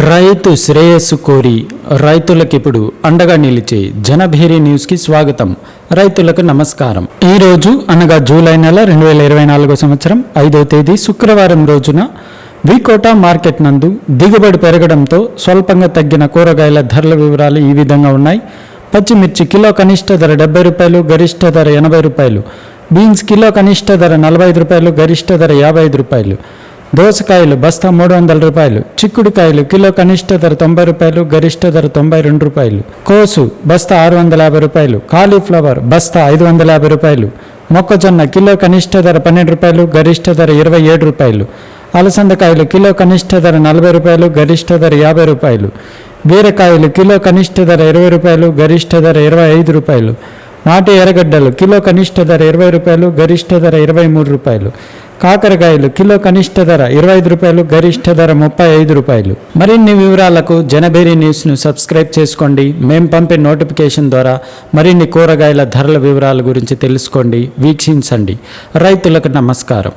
రైతు శ్రేయస్సు కోరి రైతులకు ఇప్పుడు అండగా నిలిచే జనభేరి న్యూస్కి స్వాగతం. రైతులకు నమస్కారం. ఈ రోజు అనగా జూలై నెల 2024 సంవత్సరం 5వ తేదీ శుక్రవారం రోజున వికోట మార్కెట్ నందు దిగుబడి పెరగడంతో స్వల్పంగా తగ్గిన కూరగాయల ధరల వివరాలు ఈ విధంగా ఉన్నాయి. పచ్చిమిర్చి కిలో కనిష్ట ధర 70 రూపాయలు, గరిష్ట ధర 80 రూపాయలు. బీన్స్ కిలో కనిష్ట ధర 45 రూపాయలు, గరిష్ట ధర 55 రూపాయలు. దోసకాయలు బస్తా 300 రూపాయలు. చిక్కుడుకాయలు కిలో కనిష్ట ధర 90 రూపాయలు, గరిష్ట ధర 92 రూపాయలు. కోసు బస్తా 650 రూపాయలు. కాలీఫ్లవర్ బస్తా 550 రూపాయలు. మొక్కజొన్న కిలో కనిష్ట ధర 12 రూపాయలు, గరిష్ట ధర 27 రూపాయలు. అలసందకాయలు కిలో కనిష్ట ధర 40 రూపాయలు, గరిష్ట ధర 50 రూపాయలు. బీరకాయలు కిలో కనిష్ట ధర 20 రూపాయలు, గరిష్ట ధర 25 రూపాయలు. నాటి ఎర్రగడ్డలు కిలో కనిష్ట ధర 20 రూపాయలు, గరిష్ట ధర 23 రూపాయలు. కాకరకాయలు కిలో కనిష్ట ధర 25 రూపాయలు, గరిష్ట ధర 35 రూపాయలు. మరిన్ని వివరాలకు జనభేరి న్యూస్ను సబ్స్క్రైబ్ చేసుకోండి. మేము పంపే నోటిఫికేషన్ ద్వారా మరిన్ని కూరగాయల ధరల వివరాల గురించి తెలుసుకోండి, వీక్షించండి. రైతులకు నమస్కారం.